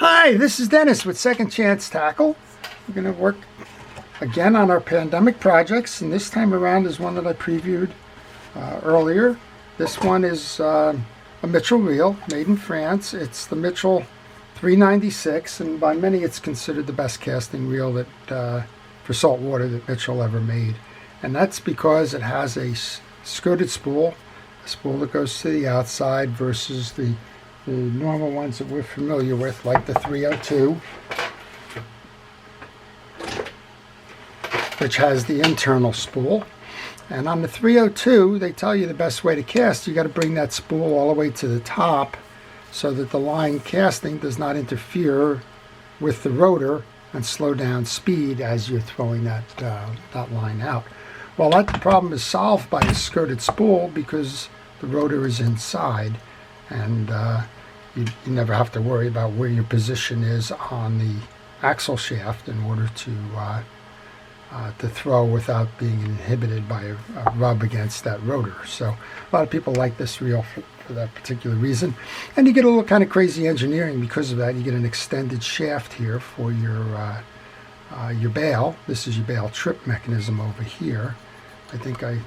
Hi, this is Dennis with Second Chance Tackle. We're going to work again on our pandemic projects, and this time around is one that I previewed earlier. This one is a Mitchell reel made in France. It's the Mitchell 396, and by many it's considered the best casting reel that for saltwater that Mitchell ever made. And that's because it has a skirted spool, a spool that goes to the outside versus the normal ones that we're familiar with, like the 302, which has the internal spool. And on the 302, they tell you the best way to cast, you got to bring that spool all the way to the top so that the line casting does not interfere with the rotor and slow down speed as you're throwing that line out. Well, that problem is solved by the skirted spool because the rotor is inside, and you never have to worry about where your position is on the axle shaft in order to throw without being inhibited by a rub against that rotor. So a lot of people like this reel for that particular reason. And you get a little kind of crazy engineering because of that. You get an extended shaft here for your bail. This is your bail trip mechanism over here. I think I'd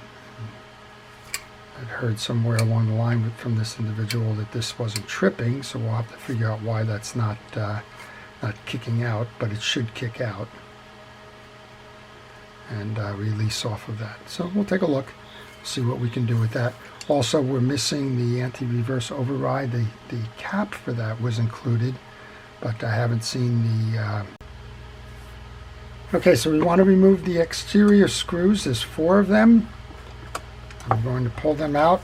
heard somewhere along the line from this individual that this wasn't tripping, so we'll have to figure out why that's not kicking out, but it should kick out and release off of that. So we'll take a look, see what we can do with that. Also, we're missing the anti-reverse override. The cap for that was included, but I haven't seen the... Okay, so we want to remove the exterior screws. There's 4 of them. I'm going to pull them out.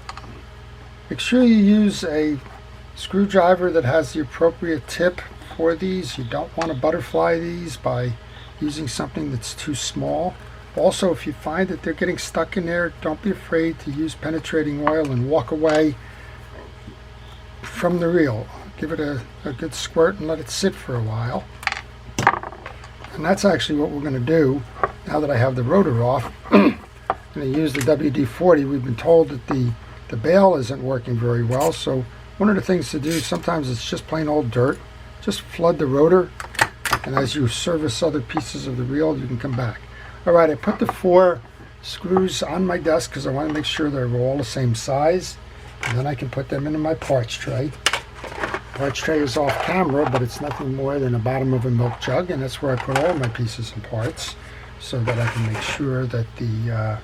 Make sure you use a screwdriver that has the appropriate tip for these. You don't want to butterfly these by using something that's too small. Also, if you find that they're getting stuck in there, don't be afraid to use penetrating oil and walk away from the reel. Give it a good squirt and let it sit for a while. And that's actually what we're going to do now that I have the rotor off. I'm going to use the WD-40. We've been told that the bail isn't working very well, so one of the things to do, sometimes it's just plain old dirt. Just flood the rotor, and as you service other pieces of the reel, you can come back. All right, I put the 4 screws on my desk because I want to make sure they're all the same size, and then I can put them into my parts tray. Parts tray is off camera, but it's nothing more than the bottom of a milk jug, and that's where I put all my pieces and parts so that I can make sure that the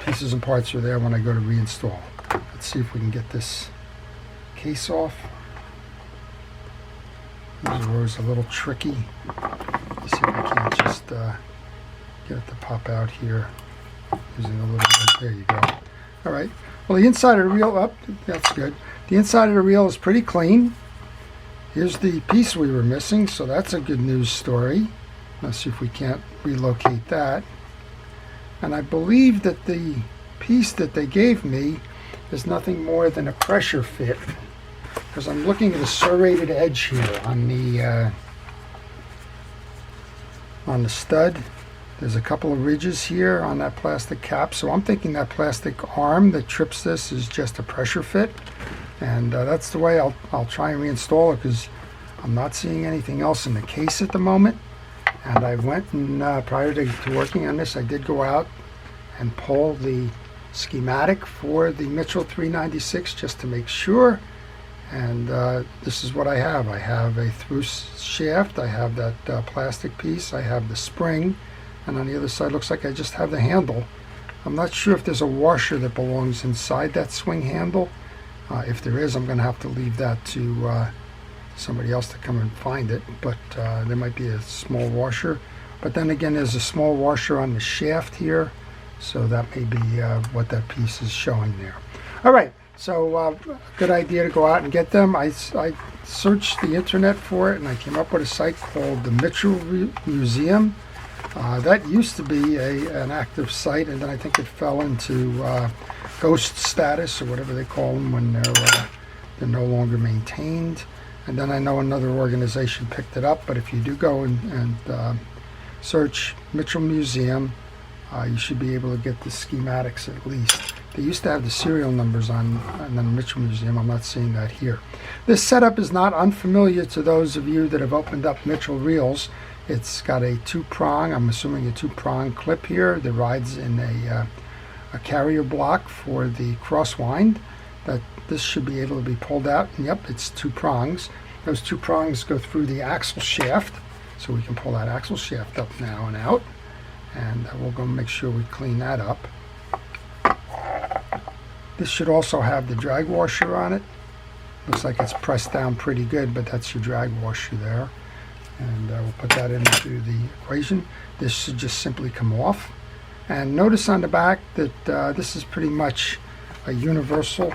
pieces and parts are there when I go to reinstall. Let's see if we can get this case off. This row a little tricky. Let's see if we can't just get it to pop out here using a little bit. There you go. All right. Well, the inside of the reel, up. That's good. The inside of the reel is pretty clean. Here's the piece we were missing, so that's a good news story. Let's see if we can't relocate that. And I believe that the piece that they gave me is nothing more than a pressure fit, because I'm looking at a serrated edge here on the stud. There's a couple of ridges here on that plastic cap, so I'm thinking that plastic arm that trips this is just a pressure fit, and that's the way I'll try and reinstall it, because I'm not seeing anything else in the case at the moment. And I went and prior to working on this, I did go out and pull the schematic for the Mitchell 396 just to make sure. And this is what I have. I have a through shaft, I have that plastic piece, I have the spring, and on the other side looks like I just have the handle. I'm not sure if there's a washer that belongs inside that swing handle. If there is, I'm going to have to leave that to somebody else to come and find it, but there might be a small washer. But then again, there's a small washer on the shaft here, so that may be what that piece is showing there. All right, so good idea to go out and get them. I searched the internet for it, and I came up with a site called the Mitchell Museum. That used to be an active site, and then I think it fell into ghost status, or whatever they call them when they're no longer maintained. And then I know another organization picked it up, but if you do go and search Mitchell Museum, you should be able to get the schematics at least. They used to have the serial numbers on the Mitchell Museum. I'm not seeing that here. This setup is not unfamiliar to those of you that have opened up Mitchell reels. It's got a two-prong, I'm assuming a two-prong clip here that rides in a carrier block for the crosswind. This should be able to be pulled out, and yep, it's two prongs. Those two prongs go through the axle shaft, so we can pull that axle shaft up now and out, and we'll go make sure we clean that up. This should also have the drag washer on it. Looks like it's pressed down pretty good, but that's your drag washer there. And we'll put that into the equation. This should just simply come off. And notice on the back that this is pretty much a universal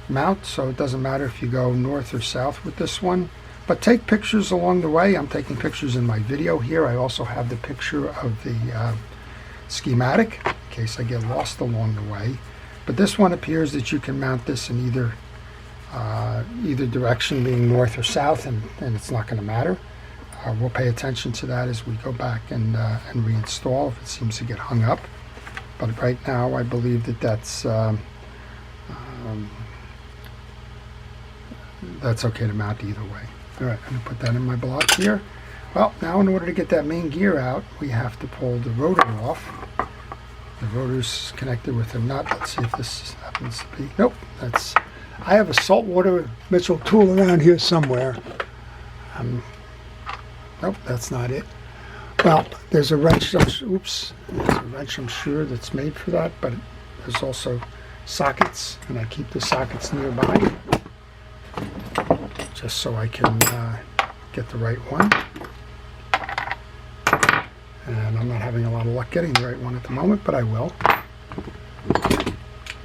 mount, so it doesn't matter if you go north or south with this one. But take pictures along the way. I'm taking pictures in my video here. I also have the picture of the schematic in case I get lost along the way. But this one appears that you can mount this in either direction, being north or south, and it's not going to matter. We'll pay attention to that as we go back and reinstall if it seems to get hung up. But right now, I believe that that's okay to mount either way. All right, I'm going to put that in my block here. Well, now in order to get that main gear out, we have to pull the rotor off. The rotor's connected with a nut. Let's see if this happens to be. Nope, I have a saltwater Mitchell tool around here somewhere. Nope, that's not it. Well, there's a wrench. There's a wrench, I'm sure, that's made for that, but there's also sockets, and I keep the sockets nearby just so I can get the right one. And I'm not having a lot of luck getting the right one at the moment, but I will.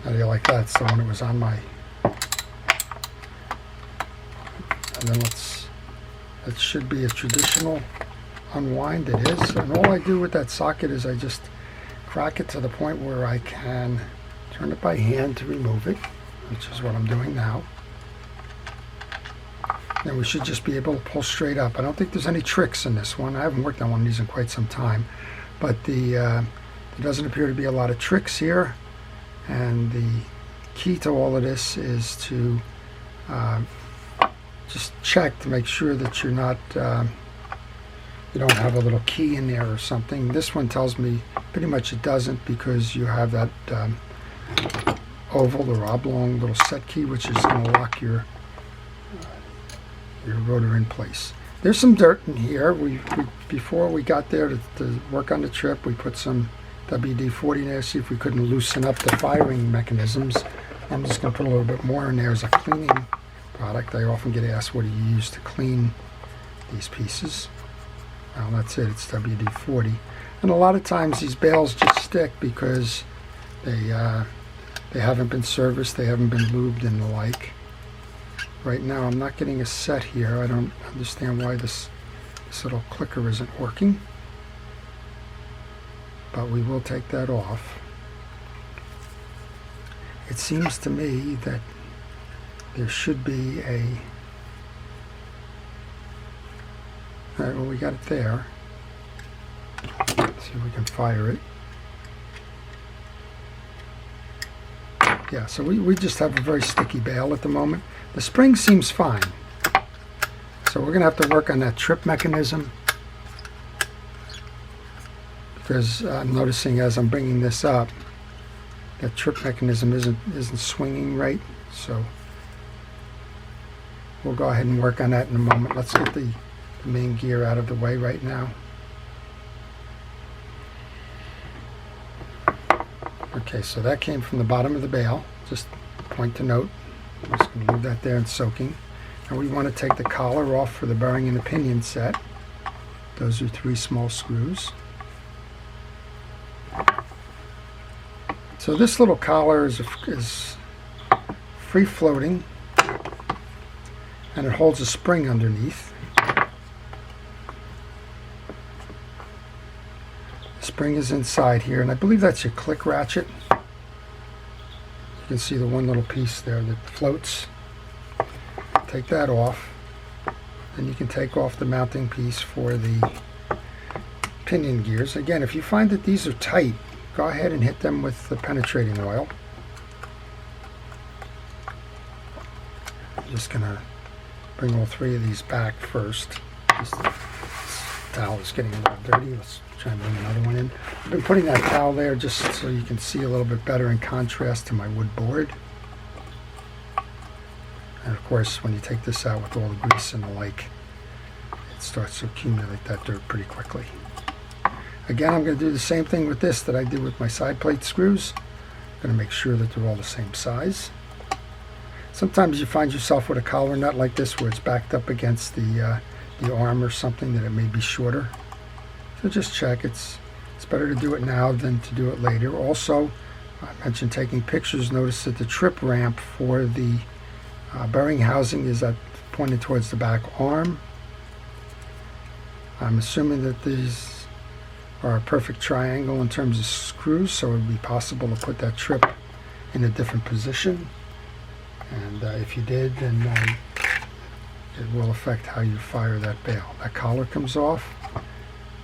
How do you like that? It's the one that was on my... And then it should be a traditional unwind. It is. And all I do with that socket is I just crack it to the point where I can turn it by hand to remove it, which is what I'm doing now. And we should just be able to pull straight up. I don't think there's any tricks in this one. I haven't worked on one of these in quite some time. But there doesn't appear to be a lot of tricks here. And the key to all of this is to just check to make sure that you're not, you don't have a little key in there or something. This one tells me pretty much it doesn't, because you have that oval or oblong little set key, which is going to lock your rotor in place. There's some dirt in here. Before we got there to work on the trip, we put some WD-40 in there, see if we couldn't loosen up the firing mechanisms. I'm just going to put a little bit more in there as a cleaning product. I often get asked, what do you use to clean these pieces? Well, that's it. It's WD-40. And a lot of times these bales just stick because they haven't been serviced, they haven't been lubed and the like. Right now I'm not getting a set here. I don't understand why this little clicker isn't working. But we will take that off. It seems to me that there should be a... Alright, well, we got it there. Let's see if we can fire it. Yeah, so we just have a very sticky bale at the moment. The spring seems fine. So we're going to have to work on that trip mechanism, because I'm noticing as I'm bringing this up, that trip mechanism isn't swinging right. So we'll go ahead and work on that in a moment. Let's get the main gear out of the way right now. Okay, so that came from the bottom of the bale. Just a point to note. I'm just going to leave that there and soaking. And we want to take the collar off for the bearing and the pinion set. Those are 3 small screws. So this little collar is free floating, and it holds a spring underneath. The spring is inside here, and I believe that's your click ratchet. You can see the one little piece there that floats. Take that off. Then you can take off the mounting piece for the pinion gears. Again, if you find that these are tight, go ahead and hit them with the penetrating oil. I'm just going to bring all three of these back first. This towel is getting a little dirty. Let's try and bring another one in. I've been putting that towel there just so you can see a little bit better in contrast to my wood board. And of course, when you take this out with all the grease and the like, it starts to accumulate that dirt pretty quickly. Again, I'm going to do the same thing with this that I did with my side plate screws. I'm going to make sure that they're all the same size. Sometimes you find yourself with a collar nut like this where it's backed up against the arm or something, that it may be shorter. So just check. It's better to do it now than to do it later. Also, I mentioned taking pictures. Notice that the trip ramp for the bearing housing is pointed towards the back arm. I'm assuming that these are a perfect triangle in terms of screws, so it would be possible to put that trip in a different position. And if you did, then it will affect how you fire that bail. That collar comes off,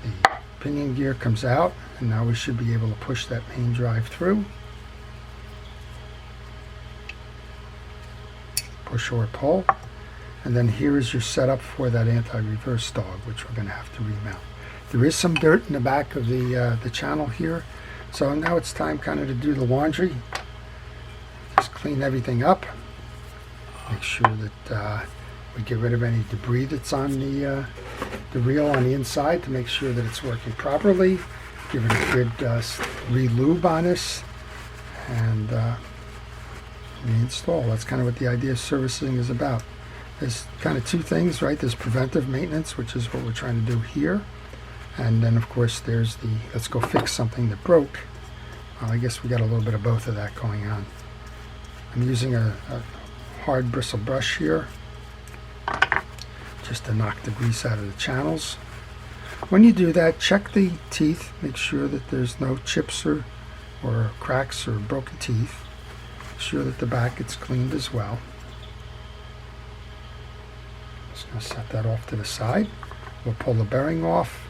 the pinion gear comes out, and now we should be able to push that main drive through. Push or pull. And then here is your setup for that anti-reverse dog, which we're going to have to remount. There is some dirt in the back of the channel here, so now it's time kind of to do the laundry. Just clean everything up. Make sure that we get rid of any debris that's on the reel on the inside to make sure that it's working properly. Give it a good re-lube on this, and reinstall. That's kind of what the idea of servicing is about. There's kind of two things, right? There's preventive maintenance, which is what we're trying to do here. And then, of course, there's the let's go fix something that broke. Well, I guess we got a little bit of both of that going on. I'm using a hard bristle brush here just to knock the grease out of the channels. When you do that, check the teeth. Make sure that there's no chips or cracks or broken teeth. Make sure that the back gets cleaned as well. Just going to set that off to the side. We'll pull the bearing off.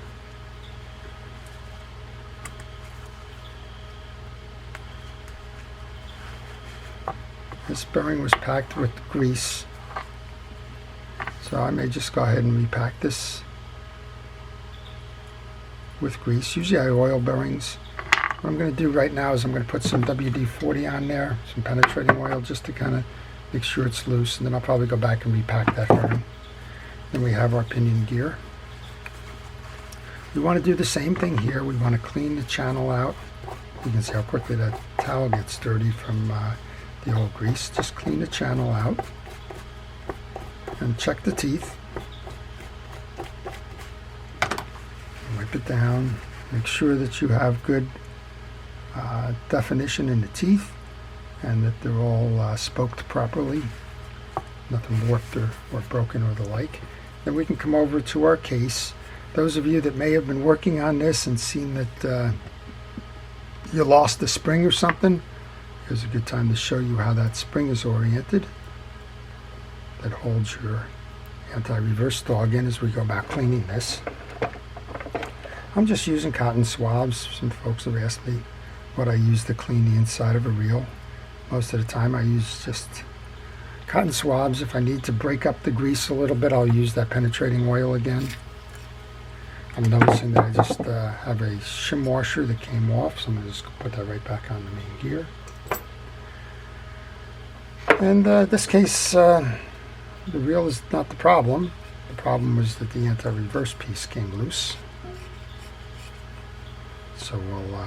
This bearing was packed with grease, so I may just go ahead and repack this with grease. Usually I oil bearings. What I'm going to do right now is I'm going to put some WD-40 on there, some penetrating oil, just to kind of make sure it's loose, and then I'll probably go back and repack that bearing. Then we have our pinion gear. We want to do the same thing here. We want to clean the channel out. You can see how quickly that towel gets dirty from the old grease. Just clean the channel out and check the teeth. Wipe it down. Make sure that you have good definition in the teeth and that they're all spoked properly. Nothing warped or broken or the like. Then we can come over to our case. Those of you that may have been working on this and seen that you lost the spring or something, here's a good time to show you how that spring is oriented. That holds your anti-reverse dog in as we go back cleaning this. I'm just using cotton swabs. Some folks have asked me what I use to clean the inside of a reel. Most of the time I use just cotton swabs. If I need to break up the grease a little bit, I'll use that penetrating oil again. I'm noticing that I just have a shim washer that came off, so I'm going to just put that right back on the main gear. And this case, the reel is not the problem. The problem was that the anti-reverse piece came loose. So we'll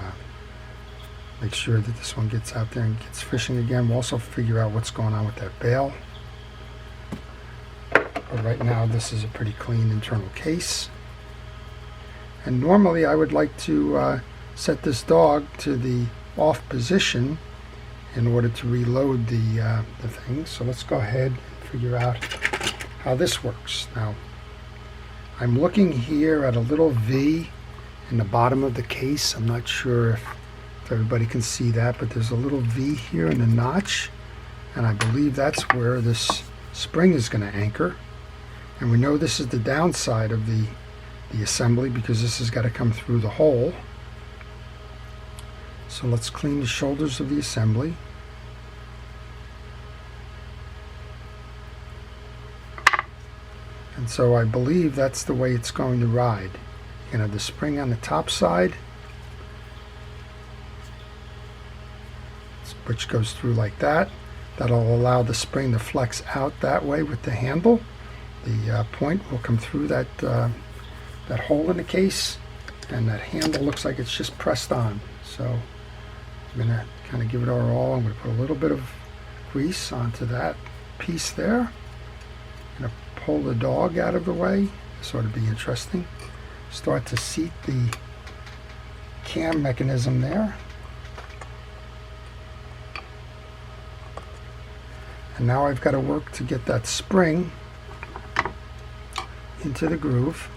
make sure that this one gets out there and gets fishing again. We'll also figure out what's going on with that bail. But right now this is a pretty clean internal case. And normally I would like to set this dog to the off position in order to reload the thing. So let's go ahead and figure out how this works. Now, I'm looking here at a little V in the bottom of the case. I'm not sure if everybody can see that, but there's a little V here in the notch, and I believe that's where this spring is going to anchor. And we know this is the downside of the the assembly because this has got to come through the hole. So let's clean the shoulders of the assembly. And so I believe that's the way it's going to ride. You're going to have the spring on the top side, which goes through like that. That'll allow the spring to flex out that way with the handle. The point will come through that hole in the case, and that handle looks like it's just pressed on. So I'm going to kind of give it our all. I'm going to put a little bit of grease onto that piece there. I'm going to pull the dog out of the way. This ought to be interesting. Start to seat the cam mechanism there. And now I've got to work to get that spring into the groove.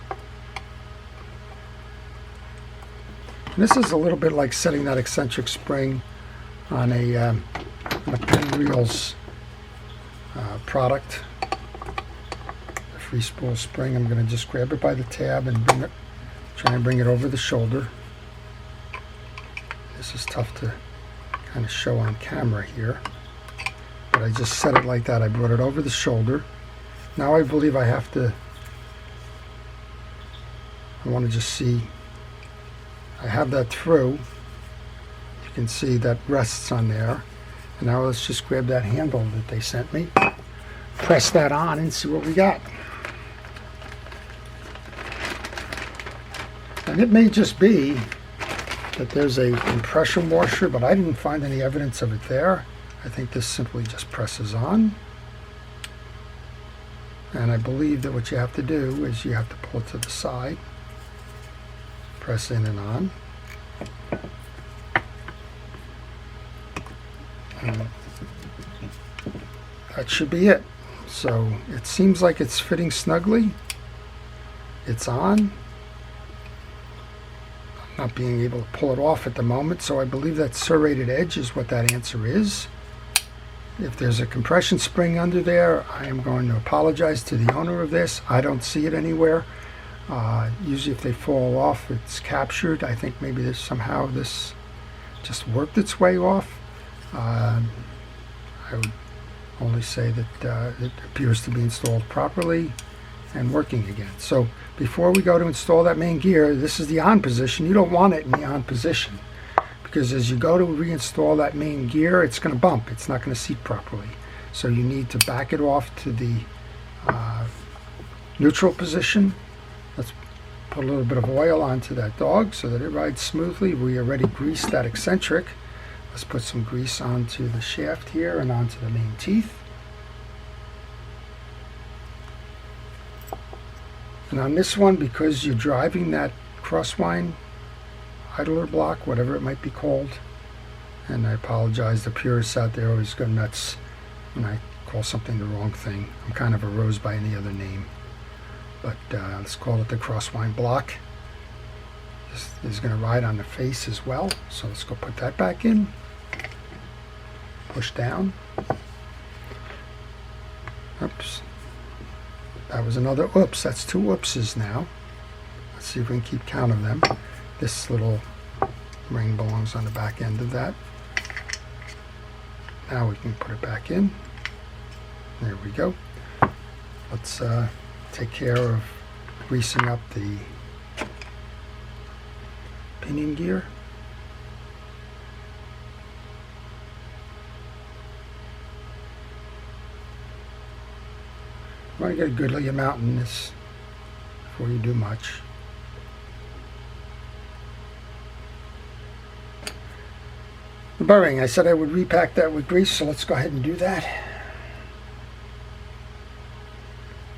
And this is a little bit like setting that eccentric spring on a Pinion product. The free spool spring. I'm going to just grab it by the tab and try and bring it over the shoulder. This is tough to kind of show on camera here, but I just set it like that. I brought it over the shoulder. Now I believe I have to, I want to just see, I have that through. You can see that rests on there. And now let's just grab that handle that they sent me, press that on and see what we got. And it may just be that there's a compression washer, but I didn't find any evidence of it there. I think this simply just presses on. And I believe that what you have to do is you have to pull it to the side, press in and on. And that should be it. So it seems like it's fitting snugly. It's on. Not being able to pull it off at the moment, so I believe that serrated edge is what that answer is. If there's a compression spring under there, I am going to apologize to the owner of this. I don't see it anywhere. Usually if they fall off, it's captured. I think maybe there's somehow this just worked its way off. I would only say that it appears to be installed properly and working again. So before we go to install that main gear, this is the on position. You don't want it in the on position, because as you go to reinstall that main gear, it's going to bump. It's not going to seat properly. So you need to back it off to the neutral position. Let's put a little bit of oil onto that dog so that it rides smoothly. We already greased that eccentric. Let's put some grease onto the shaft here and onto the main teeth. And on this one, because you're driving that crosswind idler block, whatever it might be called, and I apologize, the purists out there always go nuts when I call something the wrong thing. I'm kind of a rose by any other name, but let's call it the crosswind block. This is going to ride on the face as well, so let's go put that back in. Push down. Oops. That was another oops. That's two oopses now. Let's see if we can keep count of them. This little ring belongs on the back end of that. Now we can put it back in. There we go. Let's take care of greasing up the pinion gear. You want to get a goodly amount in this before you do much. The bearing, I said I would repack that with grease, so let's go ahead and do that.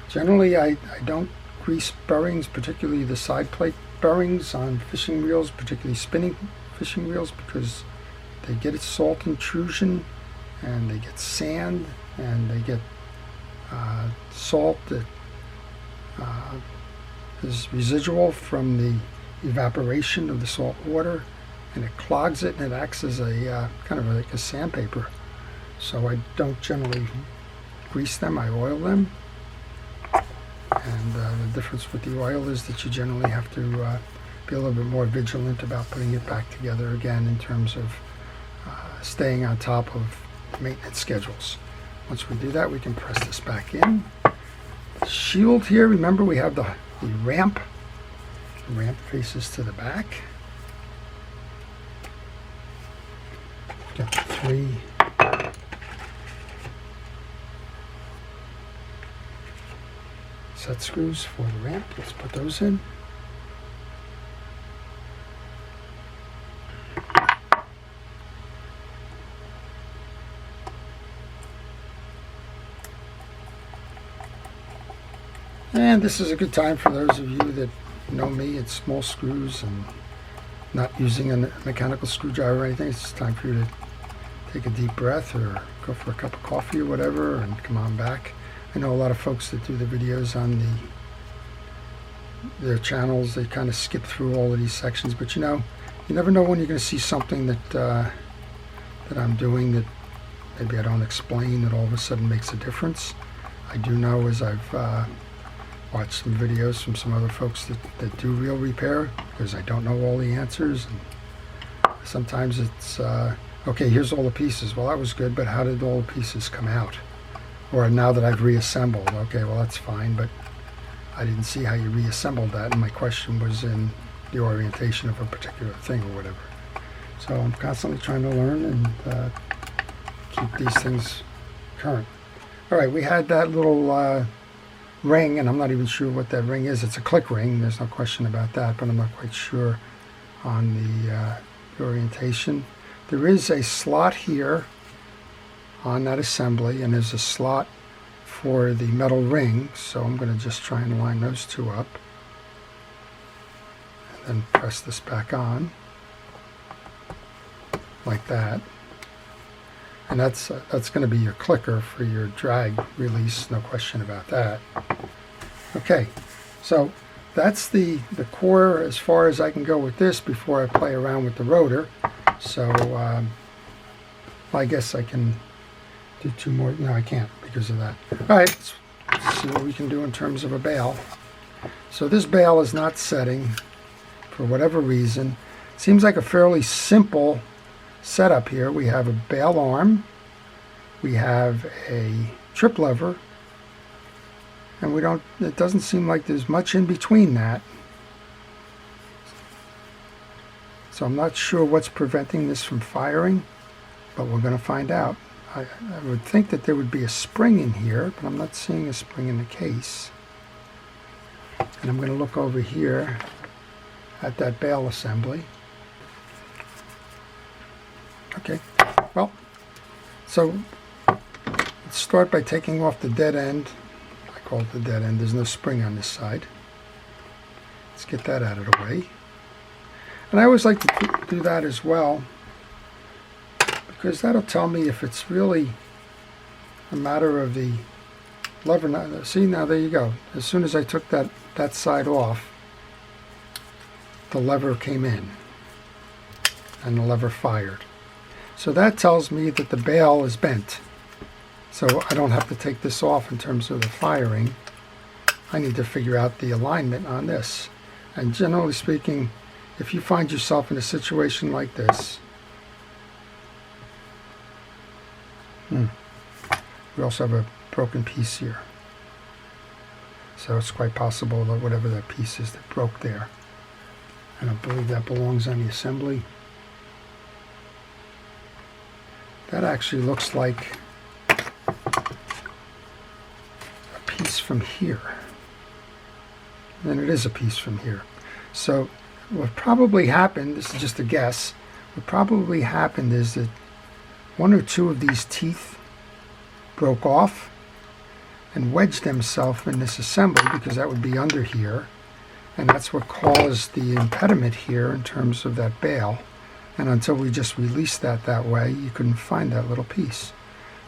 Generally, I don't grease bearings, particularly the side plate bearings on fishing reels, particularly spinning fishing reels, because they get salt intrusion and they get sand and they get salt that is residual from the evaporation of the salt water, and it clogs it and it acts as a kind of like a sandpaper. So I don't generally grease them, I oil them. And the difference with the oil is that you generally have to be a little bit more vigilant about putting it back together again in terms of staying on top of maintenance schedules. Once we do that, we can press this back in. Shield here, remember we have the ramp. The ramp faces to the back. Got the 3 set screws for the ramp. Let's put those in. And this is a good time for those of you that know me, it's small screws and not using a mechanical screwdriver or anything. It's time for you to take a deep breath or go for a cup of coffee or whatever and come on back. I know a lot of folks that do the videos on their channels, they kind of skip through all of these sections, but you know, you never know when you're going to see something that that I'm doing that maybe I don't explain that all of a sudden makes a difference. I do know, as I've watched some videos from some other folks that do real repair, because I don't know all the answers, and sometimes it's okay, here's all the pieces. Well, that was good, but how did all the pieces come out? Or now that I've reassembled, okay, well that's fine, but I didn't see how you reassembled that, and my question was in the orientation of a particular thing or whatever. So I'm constantly trying to learn and keep these things current. All right, we had that little ring, and I'm not even sure what that ring is. It's a click ring, there's no question about that, but I'm not quite sure on the orientation. There is a slot here on that assembly, and there's a slot for the metal ring, so I'm going to just try and line those two up and then press this back on like that. And that's going to be your clicker for your drag release, no question about that. Okay, so that's the core as far as I can go with this before I play around with the rotor. So I guess I can do 2 more. No, I can't because of that. All right, let's see what we can do in terms of a bail. So this bail is not setting for whatever reason. Seems like a fairly simple setup here. We have a bail arm, we have a trip lever, and it doesn't seem like there's much in between that. So I'm not sure what's preventing this from firing, but we're going to find out. I would think that there would be a spring in here, but I'm not seeing a spring in the case. And I'm going to look over here at that bail assembly. Okay, well, so let's start by taking off the dead end. I call it the dead end. There's no spring on this side. Let's get that out of the way. And I always like to do that as well, because that'll tell me if it's really a matter of the lever. See, now there you go. As soon as I took that side off, the lever came in and the lever fired. So that tells me that the bail is bent. So I don't have to take this off in terms of the firing. I need to figure out the alignment on this. And generally speaking, if you find yourself in a situation like this, we also have a broken piece here. So it's quite possible that whatever that piece is that broke there, I don't believe that belongs on the assembly. That actually looks like a piece from here. And it is a piece from here. So what probably happened, this is just a guess, what probably happened is that 1 or 2 of these teeth broke off and wedged themselves in this assembly, because that would be under here, and that's what caused the impediment here in terms of that bail. And until we just released that way, you couldn't find that little piece.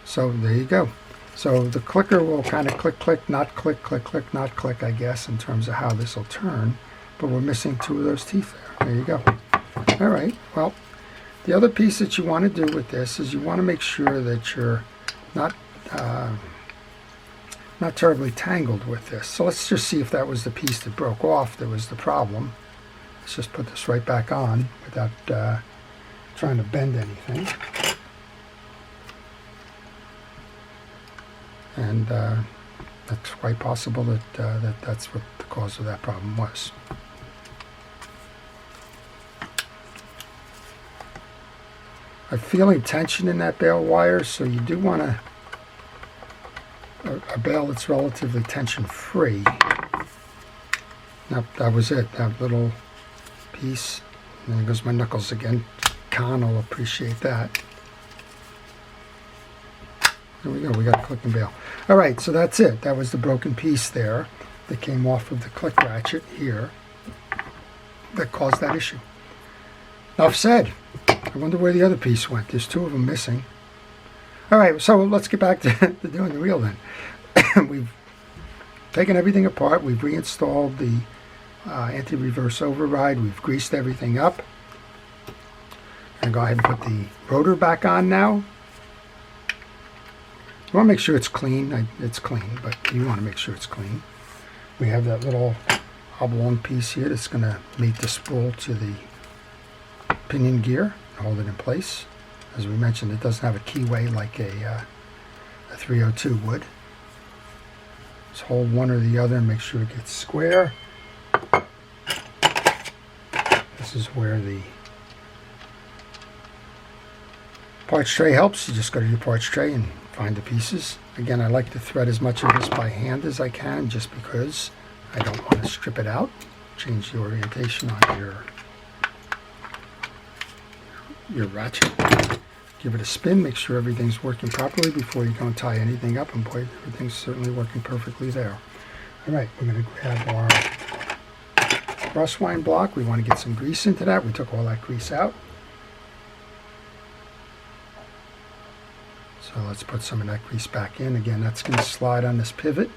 So there you go. So the clicker will kind of click, click, not click, click, click, not click, I guess, in terms of how this will turn. But we're missing 2 of those teeth there. There you go. All right, well, the other piece that you want to do with this is you want to make sure that you're not not terribly tangled with this. So let's just see if that was the piece that broke off that was the problem. Let's just put this right back on without trying to bend anything. And that's quite possible that that's what the cause of that problem was. I'm feeling tension in that bail wire, so you do want a bail that's relatively tension free. Nope, that was it, that little piece. And there goes my knuckles again. Con will appreciate that. There we go, we got a click and bail. All right, so that's it. That was the broken piece there that came off of the click ratchet here that caused that issue. Enough said. I wonder where the other piece went. There's two of them missing. All right, so let's get back to doing the reel then. We've taken everything apart. We've reinstalled the anti-reverse override. We've greased everything up. I'm going to go ahead and put the rotor back on now. You want to make sure it's clean. It's clean, but you want to make sure it's clean. We have that little oblong piece here that's going to meet the spool to the pinion gear and hold it in place. As we mentioned, it doesn't have a keyway like a 302 would. Just hold one or the other and make sure it gets square. This is where the parts tray helps. You just go to your parts tray and find the pieces. Again, I like to thread as much of this by hand as I can just because I don't want to strip it out. Change the orientation on your ratchet. Give it a spin, make sure everything's working properly before you go and tie anything up, and boy, everything's certainly working perfectly there. All right, we're going to grab our crosswind block. We want to get some grease into that. We took all that grease out. So let's put some of that grease back in. Again, that's going to slide on this pivot.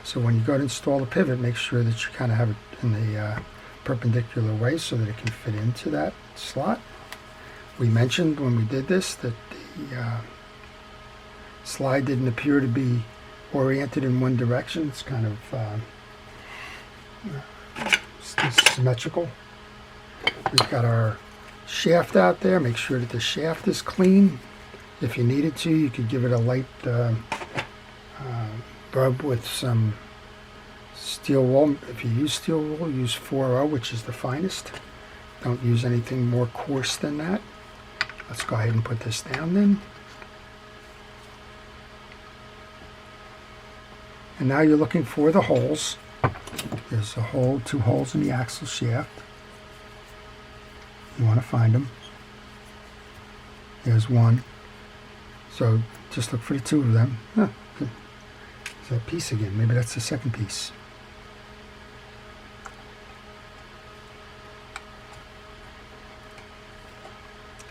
So when you go to install the pivot, make sure that you kind of have it in the perpendicular way so that it can fit into that slot. We mentioned when we did this that the slide didn't appear to be oriented in one direction. It's kind of symmetrical. We've got our shaft out there. Make sure that the shaft is clean. If you needed to, you could give it a light rub with some steel wool. If you use steel wool, use 4O, which is the finest. Don't use anything more coarse than that. Let's go ahead and put this down then. And now you're looking for the holes. There's a hole, 2 holes in the axle shaft. You want to find them. There's one. So just look for the 2 of them. Huh. There's that piece again. Maybe that's the second piece.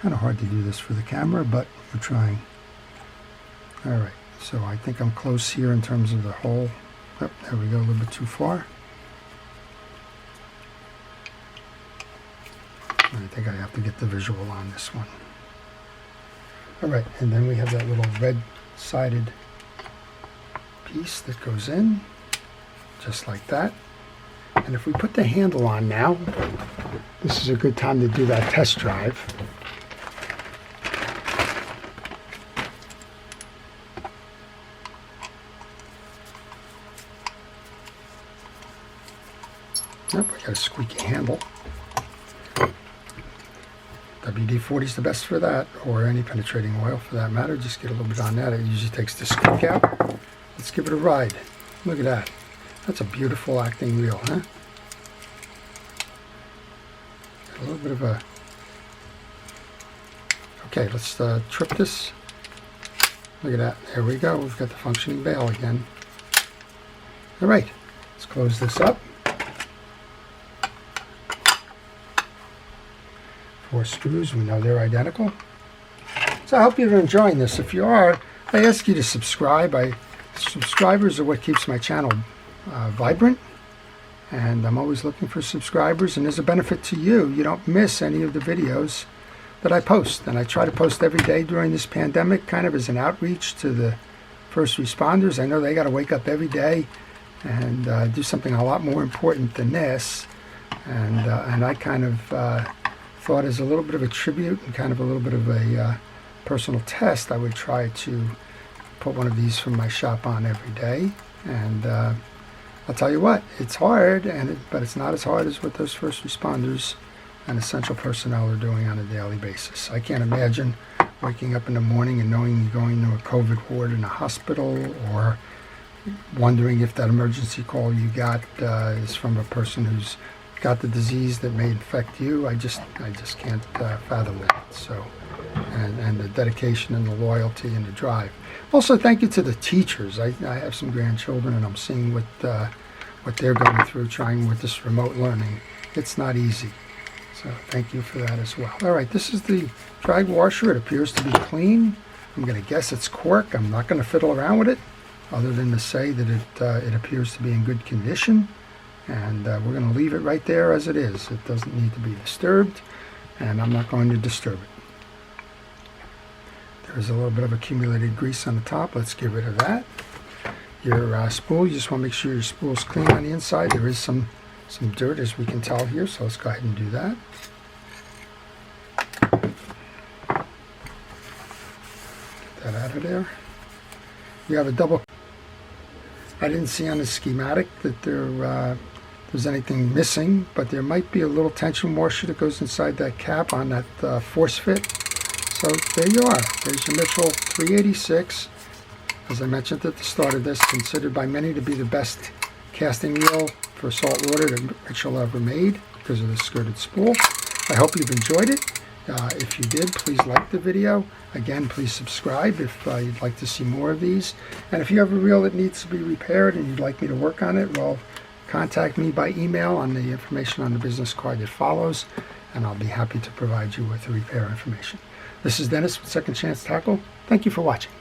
Kind of hard to do this for the camera, but we're trying. All right, so I think I'm close here in terms of the hole. Oh, there we go, a little bit too far. I think I have to get the visual on this one. All right, and then we have that little red-sided piece that goes in, just like that. And if we put the handle on now, this is a good time to do that test drive. Nope, I got a squeaky handle. WD-40 is the best for that, or any penetrating oil for that matter. Just get a little bit on that. It usually takes the squeak out. Let's give it a ride. Look at that. That's a beautiful acting reel, huh? A little bit of a... Okay, let's trip this. Look at that. There we go. We've got the functioning bail again. All right, let's close this up. 4 screws, we know they're identical. So I hope you're enjoying this. If you are, I ask you to subscribe. Subscribers are what keeps my channel vibrant, and I'm always looking for subscribers, and there's a benefit to you. You don't miss any of the videos that I post, and I try to post every day during this pandemic, kind of as an outreach to the first responders. I know they got to wake up every day and do something a lot more important than this. And I kind of thought as a little bit of a tribute and kind of a little bit of a personal test, I would try to put one of these from my shop on every day. And I'll tell you what, it's hard, but it's not as hard as what those first responders and essential personnel are doing on a daily basis. I can't imagine waking up in the morning and knowing you're going to a COVID ward in a hospital, or wondering if that emergency call you got is from a person who's got the disease that may infect you. I just can't fathom that. So, and the dedication and the loyalty and the drive. Also, thank you to the teachers. I have some grandchildren, and I'm seeing what they're going through, trying with this remote learning. It's not easy. So thank you for that as well. All right, this is the drag washer. It appears to be clean. I'm going to guess it's cork. I'm not going to fiddle around with it, other than to say that it appears to be in good condition. And we're going to leave it right there as it is. It doesn't need to be disturbed, and I'm not going to disturb it. There's a little bit of accumulated grease on the top. Let's get rid of that. Your spool, you just want to make sure your spool's clean on the inside. There is some dirt, as we can tell here, so let's go ahead and do that. Get that out of there. We have a double. I didn't see on the schematic that there's anything missing, but there might be a little tension washer that goes inside that cap on that force fit. So there you are. There's your Mitchell 386. As I mentioned at the start of this, considered by many to be the best casting reel for saltwater that Mitchell ever made because of the skirted spool. I hope you've enjoyed it. If you did, please like the video. Again, please subscribe if you'd like to see more of these. And if you have a reel that needs to be repaired and you'd like me to work on it, well, contact me by email on the information on the business card that follows, and I'll be happy to provide you with the repair information. This is Dennis with Second Chance Tackle. Thank you for watching.